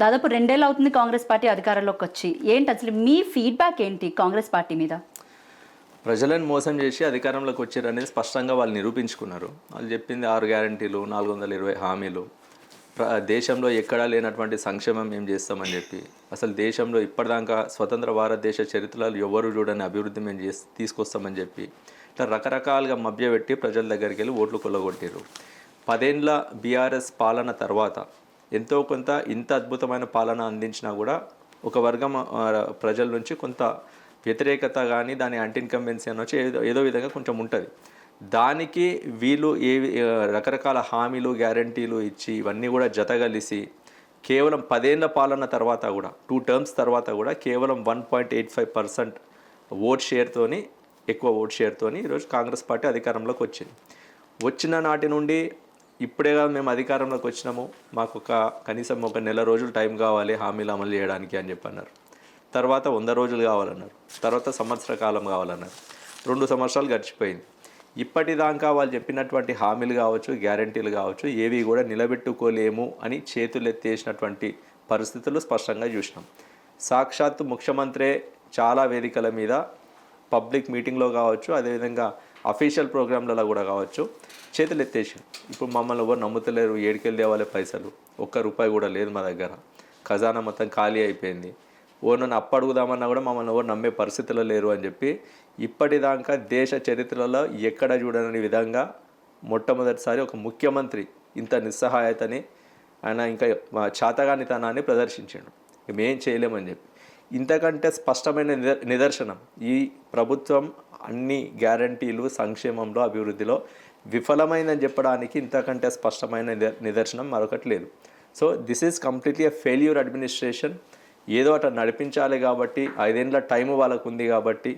దాదాపు 2 ఏళ్ళు అవుతుంది కాంగ్రెస్ పార్టీ అధికారంలోకి వచ్చి. ఏంటి అసలు మీ ఫీడ్‌బ్యాక్ ఏంటి కాంగ్రెస్ పార్టీ మీద? ప్రజలను మోసం చేసి అధికారంలోకి వచ్చారనేది స్పష్టంగా వాళ్ళు నిరూపించుకున్నారు. వాళ్ళు చెప్పింది 6 గ్యారంటీలు, 420 హామీలు, దేశంలో ఎక్కడా లేనటువంటి సంక్షేమం మేము చేస్తామని చెప్పి, అసలు దేశంలో ఇప్పటిదాకా స్వతంత్ర భారతదేశ చరిత్రలో ఎవరు చూడని అభివృద్ధి మేము తీసుకొస్తామని చెప్పి, ఇట్లా రకరకాలుగా మభ్యపెట్టి ప్రజల దగ్గరికి వెళ్ళి ఓట్లు కొల్లగొట్టారు. 10 ఏళ్ల బీఆర్ఎస్ పాలన తర్వాత ఎంతో కొంత ఇంత అద్భుతమైన పాలన అందించినా కూడా ఒక వర్గం ప్రజల నుంచి కొంత వ్యతిరేకత కానీ దాని యాంటీ ఇన్కంబెన్సీ అని వచ్చి ఏదో విధంగా కొంచెం ఉంటుంది. దానికి వీళ్ళు రకరకాల హామీలు గ్యారంటీలు ఇచ్చి ఇవన్నీ కూడా జతగలిసి కేవలం 10 ఏళ్ల పాలన తర్వాత కూడా 2 టర్మ్స్ తర్వాత కూడా కేవలం 1.85% ఓట్ షేర్తోని ఎక్కువ ఓట్ షేర్తోని ఈరోజు కాంగ్రెస్ పార్టీ అధికారంలోకి వచ్చింది. వచ్చిన నాటి నుండి ఇప్పుడే మేము అధికారంలోకి వచ్చినాము, మాకు కనీసం ఒక నెల రోజులు టైం కావాలి హామీలు అమలు చేయడానికి అని చెప్పి అన్నారు. తర్వాత 100 రోజులు కావాలన్నారు. తర్వాత సంవత్సర కాలం కావాలన్నారు. 2 సంవత్సరాలు గడిచిపోయింది. ఇప్పటిదాకా వాళ్ళు చెప్పినటువంటి హామీలు కావచ్చు, గ్యారంటీలు కావచ్చు, ఏవి కూడా నిలబెట్టుకోలేము అని చేతులెత్తేసినటువంటి పరిస్థితులు స్పష్టంగా చూసినాం. సాక్షాత్తు ముఖ్యమంత్రే చాలా వేదికల మీద పబ్లిక్ మీటింగ్లో కావచ్చు, అదేవిధంగా అఫీషియల్ ప్రోగ్రాంలలో కూడా కావచ్చు చేతులు ఎత్తేసి, ఇప్పుడు మమ్మల్ని ఎవరు నమ్ముతలేరు, ఏడికెళ్ళి తేవాలి పైసలు, ₹1 కూడా లేదు మా దగ్గర, ఖజానా మొత్తం ఖాళీ అయిపోయింది, నన్ను అప్పడుగుదామన్నా కూడా మమ్మల్ని ఎవరు నమ్మే పరిస్థితుల్లో లేరు అని చెప్పి ఇప్పటిదాకా దేశ చరిత్రలో ఎక్కడ చూడని విధంగా మొట్టమొదటిసారి ఒక ముఖ్యమంత్రి ఇంత నిస్సహాయతని ఆయన ఇంకా చాతగానితనాన్ని ప్రదర్శించాడు. మేం చేయలేమని చెప్పి ఇంతకంటే స్పష్టమైన నిదర్శనం ఈ ప్రభుత్వం అన్ని గ్యారంటీలు సంక్షేమంలో అభివృద్ధిలో విఫలమైందని చెప్పడానికి ఇంతకంటే స్పష్టమైన నిదర్శనం మరొకటి లేదు. So this is completely a failure administration. ఏదో అట్లా నడిపించాలి కాబట్టి 5 ఏళ్ల టైం వాళ్ళకు ఉంది కాబట్టి,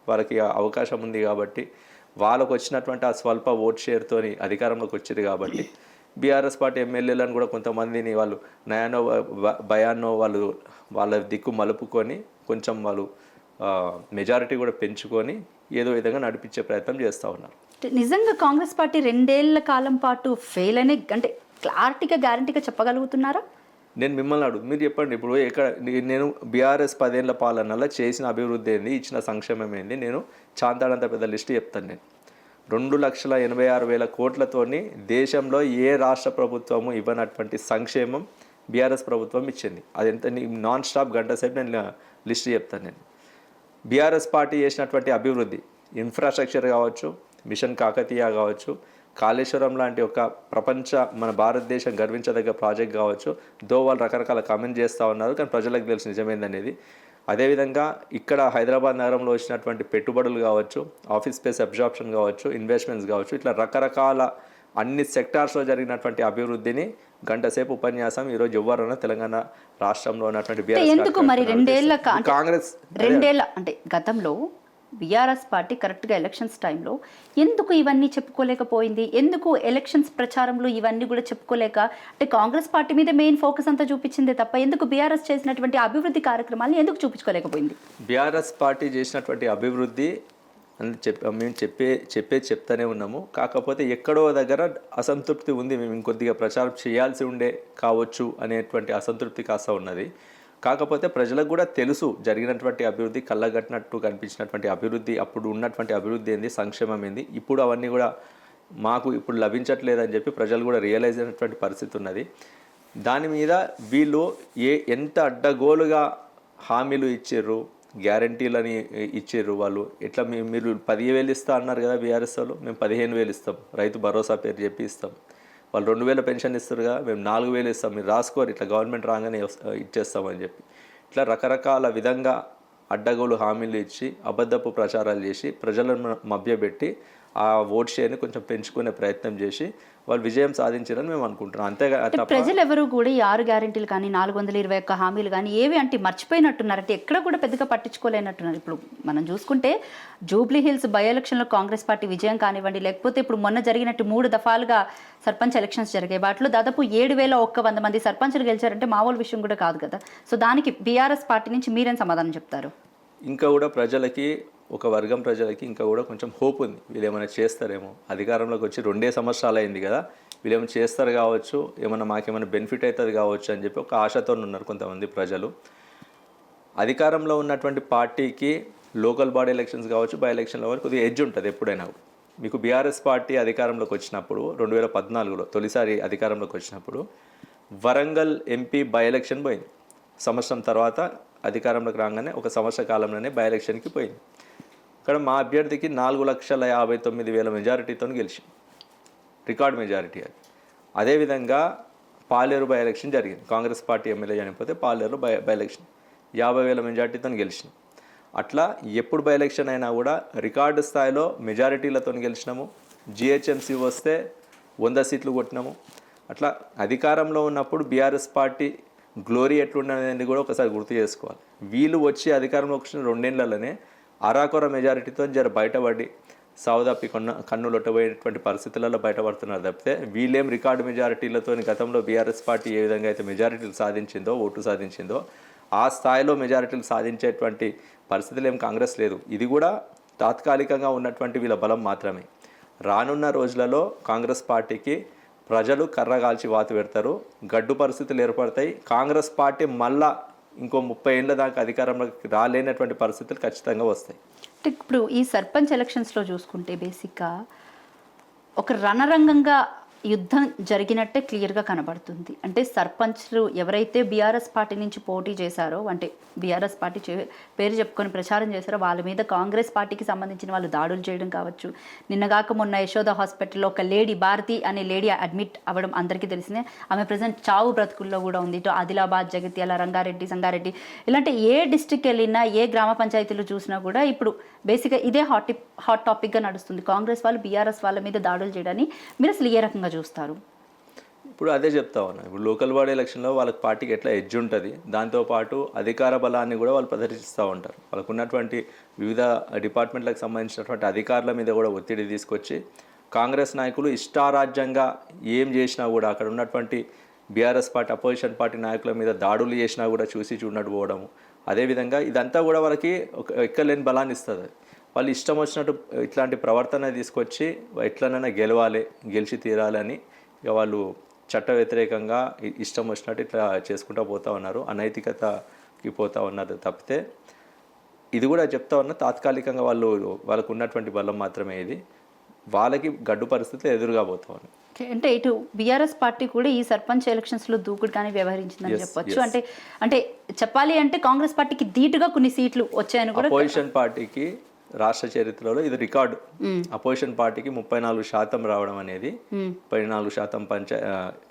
వాళ్ళకి అవకాశం ఉంది కాబట్టి, వాళ్ళకు వచ్చినటువంటి ఆ స్వల్ప ఓట్ షేర్తోని అధికారంలోకి వచ్చేది కాబట్టి బీఆర్ఎస్ పార్టీ ఎమ్మెల్యేలను కూడా కొంతమందిని వాళ్ళు నయానో భయాన్నో వాళ్ళ దిక్కు మలుపుకొని కొంచెం వాళ్ళు మెజారిటీ కూడా పెంచుకొని ఏదో విధంగా నడిపించే ప్రయత్నం చేస్తూ ఉన్నారు. నిజంగా కాంగ్రెస్ పార్టీ 2 ఏళ్ల కాలం పాటు ఫెయిల్ అనే అంటే క్లారిటీగా గ్యారంటీగా చెప్పగలుగుతున్నారా? నేను మిమ్మల్ని అడుగు, మీరు చెప్పండి. ఇప్పుడు నేను బీఆర్ఎస్ 10 ఏళ్ల పాలనలో చేసిన అభివృద్ధి ఏంది, ఇచ్చిన సంక్షేమం ఏంది, నేను చాంతాడంత పెద్ద లిస్టు చెప్తాను. నేను 2,86,000 కోట్లతోని దేశంలో ఏ రాష్ట్ర ప్రభుత్వము ఇవ్వనటువంటి సంక్షేమం బీఆర్ఎస్ ప్రభుత్వం ఇచ్చింది. అది ఎంత నాన్ స్టాప్ గంట సేపు నేను లిస్టు చెప్తాను. నేను బీఆర్ఎస్ పార్టీ చేసినటువంటి అభివృద్ధి, ఇన్ఫ్రాస్ట్రక్చర్ కావచ్చు, మిషన్ కాకతీయ కావచ్చు, కాళేశ్వరం లాంటి ఒక మన భారతదేశం గర్వించదగ్గ ప్రాజెక్ట్ కావచ్చు, వాళ్ళు రకరకాల కామెంట్ చేస్తూ ఉన్నారు, కానీ ప్రజలకు తెలుసు నిజమేందనేది. అదేవిధంగా ఇక్కడ హైదరాబాద్ నగరంలో వచ్చినటువంటి పెట్టుబడులు కావచ్చు, ఆఫీస్ స్పేస్ అబ్జార్ప్షన్ కావచ్చు, ఇన్వెస్ట్మెంట్స్ కావచ్చు, ఇట్లా రకరకాల అన్ని సెక్టార్స్లో జరిగినటువంటి అభివృద్ధిని గంట సేపు ఉపన్యాసం ఈరోజు ఎవరన్నా తెలంగాణ రాష్ట్రంలో ఉన్నటువంటి ఎందుకు మరి 2 ఏళ్ల కాంగ్రెస్ 2 ఏళ్ల అంటే గతంలో బీఆర్ఎస్ పార్టీ కరెక్ట్గా ఎలక్షన్స్ టైంలో ఎందుకు ఇవన్నీ చెప్పుకోలేకపోయింది? ఎందుకు ఎలక్షన్స్ ప్రచారంలో ఇవన్నీ కూడా చెప్పుకోలేక, అంటే కాంగ్రెస్ పార్టీ మీద మెయిన్ ఫోకస్ అంతా చూపించిందే తప్ప ఎందుకు బీఆర్ఎస్ చేసినటువంటి అభివృద్ధి కార్యక్రమాలను ఎందుకు చూపించుకోలేకపోయింది? బీఆర్ఎస్ పార్టీ చేసినటువంటి అభివృద్ధి మేము చెప్తానే ఉన్నాము. కాకపోతే ఎక్కడో దగ్గర అసంతృప్తి ఉంది, మేము ఇంకొద్దిగా ప్రచారం చేయాల్సి ఉండే కావచ్చు అనేటువంటి అసంతృప్తి కాస్త ఉన్నది. కాకపోతే ప్రజలకు కూడా తెలుసు జరిగినటువంటి అభివృద్ధి, కళ్ళగట్టినట్టు కనిపించినటువంటి అభివృద్ధి, అప్పుడు ఉన్నటువంటి అభివృద్ధి ఏంది, సంక్షేమం ఏంది, ఇప్పుడు అవన్నీ కూడా మాకు ఇప్పుడు లభించట్లేదని చెప్పి ప్రజలు కూడా రియలైజ్ అయినటువంటి పరిస్థితి ఉన్నది. దాని మీద వీళ్ళు ఎంత అడ్డగోలుగా హామీలు ఇచ్చారు, గ్యారంటీలని ఇచ్చారు. వాళ్ళు ఎట్లా మీరు 10,000 ఇస్తా అన్నారు కదా బీఆర్ఎస్ వాళ్ళు, మేము 15,000 ఇస్తాం, రైతు భరోసా పేరు చెప్పి ఇస్తాం. వాళ్ళు 2,000 పెన్షన్ ఇస్తారు కదా, మేము 4,000 ఇస్తాం, మీరు రాసుకోరు, ఇట్లా గవర్నమెంట్ రాగానే ఇచ్చేస్తామని చెప్పి ఇట్లా రకరకాల విధంగా అడ్డగోలు హామీలు ఇచ్చి అబద్ధపు ప్రచారాలు చేసి ప్రజలను మభ్యపెట్టి ఆ ఓట్ షేర్ని కొంచెం పెంచుకునే ప్రయత్నం చేసి వాళ్ళు విజయం సాధించారని మేము అనుకుంటున్నాం. అంతేగా ప్రజలు ఎవరు కూడా ఈ 6 గ్యారెంటీలు కానీ 421 హామీలు కానీ ఏవి అంటే మర్చిపోయినట్టున్నారు, అంటే ఎక్కడ కూడా పెద్దగా పట్టించుకోలేనట్టున్నారు. ఇప్పుడు మనం చూసుకుంటే జూబ్లీ హిల్స్ బై ఎలక్షన్లో కాంగ్రెస్ పార్టీ విజయం కానివ్వండి, లేకపోతే ఇప్పుడు మొన్న జరిగినట్టు 3 దఫాలుగా సర్పంచ్ ఎలక్షన్స్ జరిగాయి, వాటిలో దాదాపు 7,100 మంది సర్పంచ్లు గెలిచారంటే మామూలు విషయం కూడా కాదు కదా. సో దానికి బీఆర్ఎస్ పార్టీ నుంచి మీరేం సమాధానం చెప్తారు? ఇంకా కూడా ప్రజలకి ఒక వర్గం ప్రజలకి ఇంకా కూడా కొంచెం హోప్ ఉంది, వీళ్ళు ఏమైనా చేస్తారేమో. అధికారంలోకి వచ్చి 2 సంవత్సరాలు అయింది కదా, వీళ్ళు ఏమైనా చేస్తారు కావచ్చు, ఏమన్నా మాకేమైనా బెనిఫిట్ అవుతుంది కావచ్చు అని చెప్పి ఒక ఆశతో ఉన్నారు కొంతమంది ప్రజలు. అధికారంలో ఉన్నటువంటి పార్టీకి లోకల్ బాడీ ఎలక్షన్స్ కావచ్చు, బై ఎలక్షన్ల వరకు కొద్దిగా ఎడ్జ్ ఉంటుంది ఎప్పుడైనా. మీకు బీఆర్ఎస్ పార్టీ అధికారంలోకి వచ్చినప్పుడు 2014లో తొలిసారి అధికారంలోకి వచ్చినప్పుడు వరంగల్ ఎంపీ బై ఎలక్షన్ పోయింది. సంవత్సరం తర్వాత అధికారంలోకి రాగానే ఒక సంవత్సర కాలంలోనే బై ఎలక్షన్కి పోయింది. ఇక్కడ మా అభ్యర్థికి 4,59,000 మెజారిటీతో గెలిచింది, రికార్డ్ మెజారిటీ అది. అదేవిధంగా పాలేరు బై ఎలక్షన్ జరిగింది, కాంగ్రెస్ పార్టీ ఎమ్మెల్యే చనిపోతే పాలేరు బై ఎలక్షన్ 50,000 మెజారిటీతో గెలిచినాం. అట్లా ఎప్పుడు బై ఎలక్షన్ అయినా కూడా రికార్డు స్థాయిలో మెజారిటీలతో గెలిచినాము. జిహెచ్ఎంసీ వస్తే 100 సీట్లు కొట్టినాము. అట్లా అధికారంలో ఉన్నప్పుడు బీఆర్ఎస్ పార్టీ గ్లోరీ ఎట్లుండనేది కూడా ఒకసారి గుర్తు చేసుకోవాలి. వీళ్ళు వచ్చి అధికారంలోకి వచ్చిన 2 ఏళ్లలోనే అరాకొర మెజారిటీతో బయటపడి సావుదాపి కన్నులొట్టబోయేటువంటి పరిస్థితులలో బయటపడుతున్నారు తప్పితే వీళ్ళేం రికార్డు మెజారిటీలతో గతంలో బీఆర్ఎస్ పార్టీ ఏ విధంగా అయితే మెజారిటీలు సాధించిందో, ఓటు సాధించిందో ఆ స్థాయిలో మెజారిటీలు సాధించేటువంటి పరిస్థితులు ఏం కాంగ్రెస్ లేదు. ఇది కూడా తాత్కాలికంగా ఉన్నటువంటి వీళ్ళ బలం మాత్రమే. రానున్న రోజులలో కాంగ్రెస్ పార్టీకి ప్రజలు కర్రగాల్చి వాత పెడతారు, గడ్డు పరిస్థితులు ఏర్పడతాయి. కాంగ్రెస్ పార్టీ మళ్ళా ఇంకో 30 ఏళ్ళ దాకా అధికారంలోకి రాలేనటువంటి పరిస్థితులు ఖచ్చితంగా వస్తాయి. అంటే ఇప్పుడు ఈ సర్పంచ్ ఎలక్షన్స్లో చూసుకుంటే బేసిక్గా ఒక రణరంగంగా యుద్ధం జరిగినట్టే క్లియర్గా కనబడుతుంది. అంటే సర్పంచ్లు ఎవరైతే బీఆర్ఎస్ పార్టీ నుంచి పోటీ చేశారో, అంటే బీఆర్ఎస్ పార్టీ పేరు చెప్పుకొని ప్రచారం చేశారో వాళ్ళ మీద కాంగ్రెస్ పార్టీకి సంబంధించిన వాళ్ళు దాడులు చేయడం కావచ్చు. నిన్నగాక మొన్న యశోద హాస్పిటల్లో ఒక లేడీ, భారతి అనే లేడీ అడ్మిట్ అవ్వడం అందరికీ తెలిసిందే. ఆమె ప్రజెంట్ చావు బ్రతుకుల్లో కూడా ఉంది. ఇటు ఆదిలాబాద్, జగిత్యాల, రంగారెడ్డి, సంగారెడ్డి ఇలాంటి ఏ డిస్ట్రిక్ట్ వెళ్ళినా, ఏ గ్రామ పంచాయతీలు చూసినా కూడా ఇప్పుడు బేసిక్గా ఇదే హాట్ టాపిక్గా నడుస్తుంది. కాంగ్రెస్ వాళ్ళు బీఆర్ఎస్ వాళ్ళ మీద దాడులు చేయడాన్ని మీరు అసలు ఏ రకంగా చూస్తారు? ఇప్పుడు అదే చెప్తా ఉన్నా. ఇప్పుడు లోకల్ బాడీ ఎలక్షన్లో వాళ్ళకి పార్టీకి ఎట్లా ఎడ్జ్ ఉంటుంది, దాంతోపాటు అధికార బలాన్ని కూడా వాళ్ళు ప్రదర్శిస్తూ ఉంటారు. వాళ్ళకు ఉన్నటువంటి వివిధ డిపార్ట్మెంట్లకు సంబంధించినటువంటి అధికారుల మీద కూడా ఒత్తిడి తీసుకొచ్చి కాంగ్రెస్ నాయకులు ఇష్టారాజ్యంగా ఏం చేసినా కూడా అక్కడ ఉన్నటువంటి బీఆర్ఎస్ పార్టీ, అపోజిషన్ పార్టీ నాయకుల మీద దాడులు చేసినా కూడా చూసి చూడనట్టు పోవడము. అదేవిధంగా ఇదంతా కూడా వాళ్ళకి ఎక్కలేని బలాన్ని ఇస్తుంది. వాళ్ళు ఇష్టం వచ్చినట్టు ఇట్లాంటి ప్రవర్తన తీసుకొచ్చి ఎట్లనైనా గెలిచి తీరాలని ఇక వాళ్ళు చట్ట వ్యతిరేకంగా ఇష్టం వచ్చినట్టు ఇట్లా చేసుకుంటూ పోతూ ఉన్నారు, అనైతికతకి పోతూ ఉన్నారు తప్పితే ఇది కూడా చెప్తా ఉన్నా తాత్కాలికంగా వాళ్ళకు ఉన్నటువంటి బలం మాత్రమే. ఇది వాళ్ళకి గడ్డు పరిస్థితులు ఎదురుగా పోతా ఉన్నాయి. అంటే ఇటు బీఆర్ఎస్ పార్టీ కూడా ఈ సర్పంచ్ ఎలక్షన్స్లో దూకుడుగానే వ్యవహరించిందని చెప్పొచ్చు. అంటే చెప్పాలి అంటే కాంగ్రెస్ పార్టీకి ధీటుగా కొన్ని సీట్లు వచ్చాయని కూడా. అపోజిషన్ పార్టీకి రాష్ట్ర చరిత్రలో ఇది రికార్డు. అపోజిషన్ పార్టీకి 34% రావడం అనేది, 34%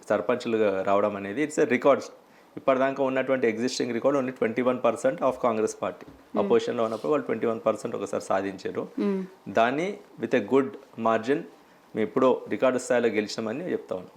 సర్పంచ్లు రావడం అనేది ఇట్స్ ఎ రికార్డ్స్. ఇప్పటిదాకా ఉన్నటువంటి existing record only 21% of Congress party. అపోజిషన్లో ఉన్నప్పుడు వాళ్ళు 21% ఒకసారి సాధించారు. దాన్ని విత్ ఎ గుడ్ మార్జిన్ మేము ఎప్పుడో రికార్డు స్థాయిలో గెలిచామని చెప్తా ఉన్నాం.